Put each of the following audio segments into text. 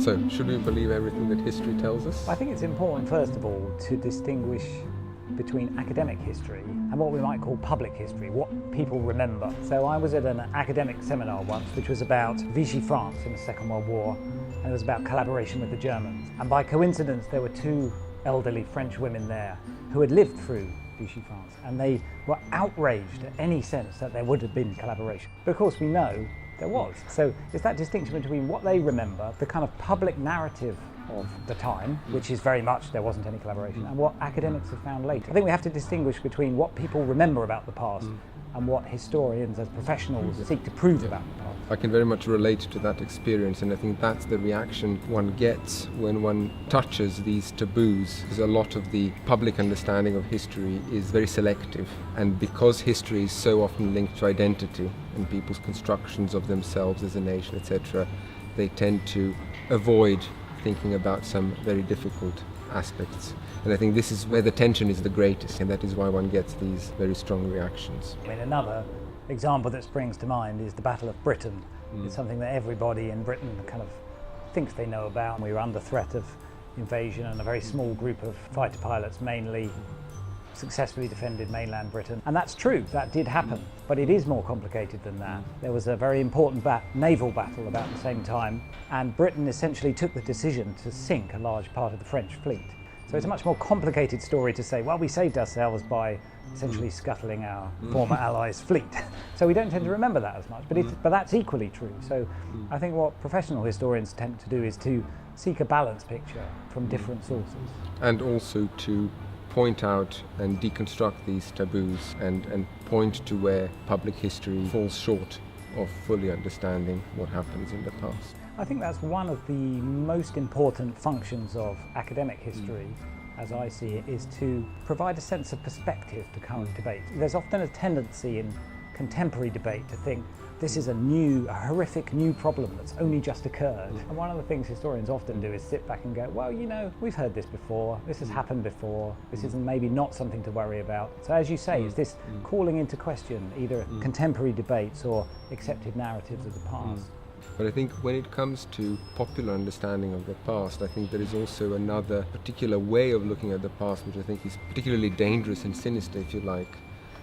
So, should we believe everything that history tells us? I think it's important, first of all, to distinguish between academic history and what we might call public history, what people remember. So I was at an academic seminar once which was about Vichy France in the Second World War, and it was about collaboration with the Germans. And by coincidence there were two elderly French women there who had lived through Vichy France, and they were outraged at any sense that there would have been collaboration. But of course we know there was. So it's that distinction between what they remember, the kind of public narrative of the time, which is very much there wasn't any collaboration, and what academics have found later. I think we have to distinguish between what people remember about the past and what historians as professionals seek to prove about the past. I can very much relate to that experience, and I think that's the reaction one gets when one touches these taboos, because a lot of the public understanding of history is very selective, and because history is so often linked to identity and people's constructions of themselves as a nation, etc., they tend to avoid thinking about some very difficult aspects. And I think this is where the tension is the greatest, and that is why one gets these very strong reactions. I mean, another example that springs to mind is the Battle of Britain. It's something that everybody in Britain kind of thinks they know about. We were under threat of invasion, and a very small group of fighter pilots mainly successfully defended mainland Britain. And that's true, that did happen, but it is more complicated than that. There was a very important naval battle about the same time, and Britain essentially took the decision to sink a large part of the French fleet. So it's a much more complicated story to say, well, we saved ourselves by essentially scuttling our former allies' fleet. So we don't tend to remember that as much, but that's equally true. So I think what professional historians tend to do is to seek a balanced picture from different sources. And also to point out and deconstruct these taboos and point to where public history falls short of fully understanding what happens in the past. I think that's one of the most important functions of academic history, as I see it, is to provide a sense of perspective to current debate. There's often a tendency in contemporary debate to think this is a horrific new problem that's only just occurred. And one of the things historians often do is sit back and go, well, you know, we've heard this before, this has happened before, this is maybe not something to worry about. So as you say, is this calling into question either contemporary debates or accepted narratives of the past? But I think when it comes to popular understanding of the past, I think there is also another particular way of looking at the past which I think is particularly dangerous and sinister, if you like,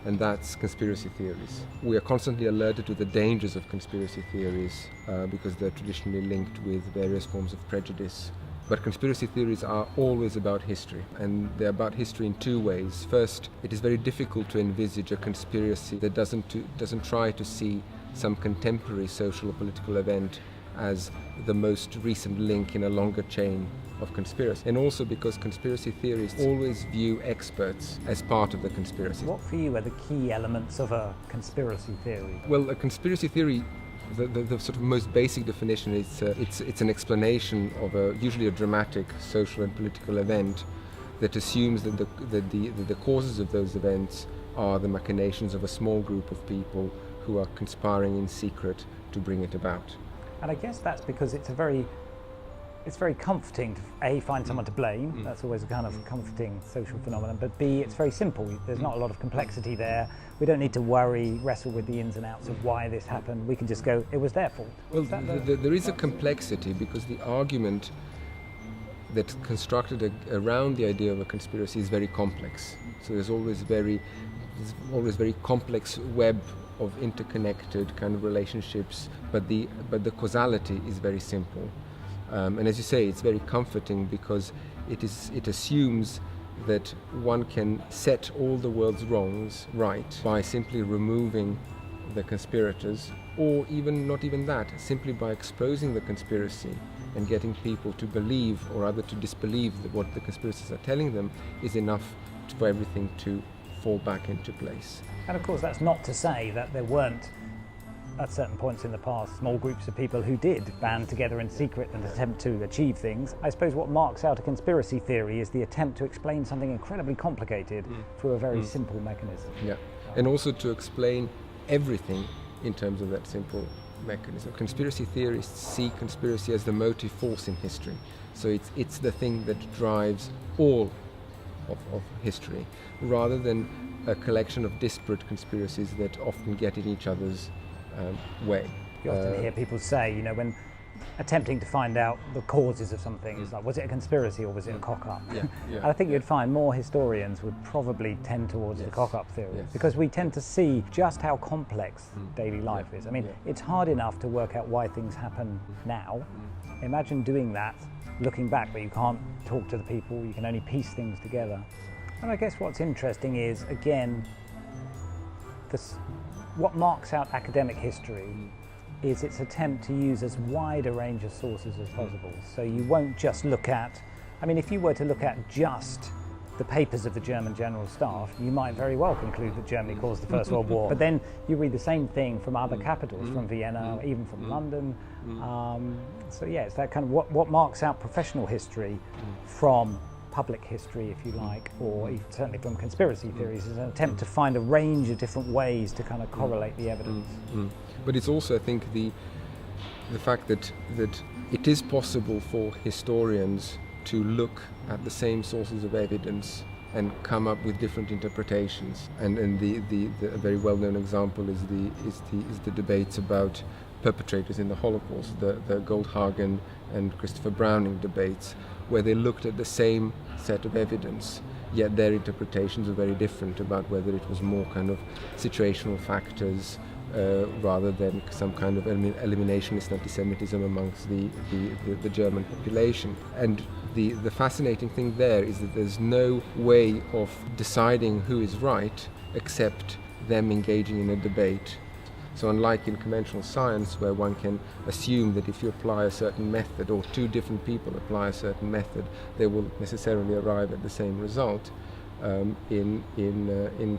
and that's conspiracy theories. We are constantly alerted to the dangers of conspiracy theories because they're traditionally linked with various forms of prejudice. But conspiracy theories are always about history, and they're about history in two ways. First, it is very difficult to envisage a conspiracy that doesn't try to see some contemporary social or political event as the most recent link in a longer chain of conspiracy. And also because conspiracy theorists always view experts as part of the conspiracy. What for you are the key elements of a conspiracy theory? Well, a conspiracy theory, the sort of most basic definition is it's an explanation of usually a dramatic social and political event that assumes that the causes of those events are the machinations of a small group of people who are conspiring in secret to bring it about. And I guess that's because it's very comforting to A, find someone to blame. That's always a kind of comforting social phenomenon. But B, it's very simple. There's not a lot of complexity there. We don't need to wrestle with the ins and outs of why this happened. We can just go, it was their fault. Well, there is a complexity because the argument that's constructed around the idea of a conspiracy is very complex. So there's always very complex web of interconnected kind of relationships, but the causality is very simple. And as you say, it's very comforting because it assumes that one can set all the world's wrongs right by simply removing the conspirators, or not even that, simply by exposing the conspiracy and getting people to believe or rather to disbelieve that what the conspirators are telling them is enough for everything to fall back into place. And of course that's not to say that there weren't at certain points in the past small groups of people who did band together in secret and attempt to achieve things. I suppose what marks out a conspiracy theory is the attempt to explain something incredibly complicated through a very simple mechanism. Yeah, and also to explain everything in terms of that simple mechanism. Conspiracy theorists see conspiracy as the motive force in history. So it's the thing that drives all of history, rather than a collection of disparate conspiracies that often get in each other's way. You often hear people say, when attempting to find out the causes of something. It's like, was it a conspiracy or was it a cock-up? Yeah, yeah, And I think you'd find more historians would probably tend towards the cock-up theory, because we tend to see just how complex daily life is. I mean, it's hard enough to work out why things happen now. Imagine doing that looking back, but you can't talk to the people, you can only piece things together. And I guess what's interesting is, again, what marks out academic history is its attempt to use as wide a range of sources as possible. So you won't just look at, I mean, if you were to look at just the papers of the German General Staff, you might very well conclude that Germany caused the First World War. But then you read the same thing from other capitals, from Vienna, or even from London. So yeah, it's that kind of what marks out professional history from public history, if you like, or even certainly from conspiracy theories, is an attempt to find a range of different ways to kind of correlate the evidence. But it's also, I think, the fact that it is possible for historians to look at the same sources of evidence and come up with different interpretations. And a very well-known example is the debates about perpetrators in the Holocaust, the Goldhagen and Christopher Browning debates, where they looked at the same set of evidence, yet their interpretations are very different about whether it was more kind of situational factors rather than some kind of eliminationist anti-Semitism amongst the German population. And the fascinating thing there is that there's no way of deciding who is right except them engaging in a debate. So unlike in conventional science, where one can assume that if you apply a certain method, or two different people apply a certain method, they will necessarily arrive at the same result, in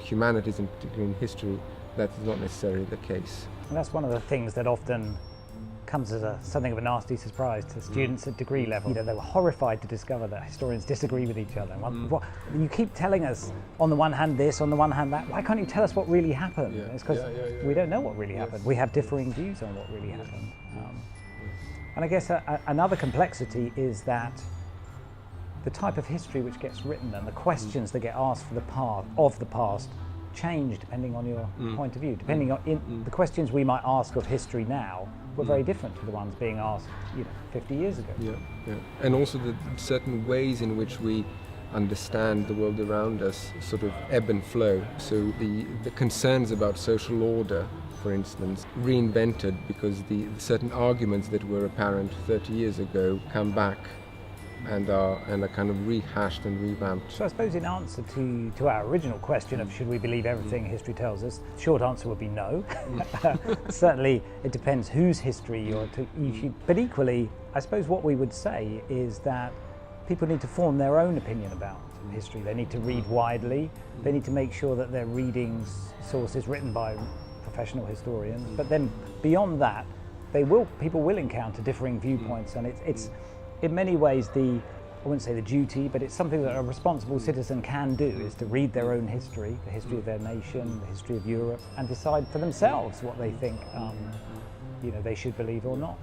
humanities, and particularly in history, that is not necessarily the case. And that's one of the things that often comes as something of a nasty surprise to students at degree level. You know, they were horrified to discover that historians disagree with each other. You keep telling us, on the one hand this, on the one hand that. Why can't you tell us what really happened? It's because we don't know what really happened. We have differing views on what really happened. And I guess another complexity is that the type of history which gets written and the questions that get asked for the past change depending on your point of view. Depending on the questions we might ask of history now were very different to the ones being asked, 50 years ago. And also the certain ways in which we understand the world around us sort of ebb and flow. So the concerns about social order, for instance, reinvented because the certain arguments that were apparent 30 years ago come back and are kind of rehashed and revamped. So I suppose in answer to our original question of should we believe everything history tells us, the short answer would be no. Certainly it depends whose history you're to. But equally, I suppose what we would say is that people need to form their own opinion about history. They need to read widely. They need to make sure that they're reading sources written by professional historians. But then beyond that, people will encounter differing viewpoints, and it's in many ways I wouldn't say the duty, but it's something that a responsible citizen can do, is to read their own history, the history of their nation, the history of Europe, and decide for themselves what they think they should believe or not.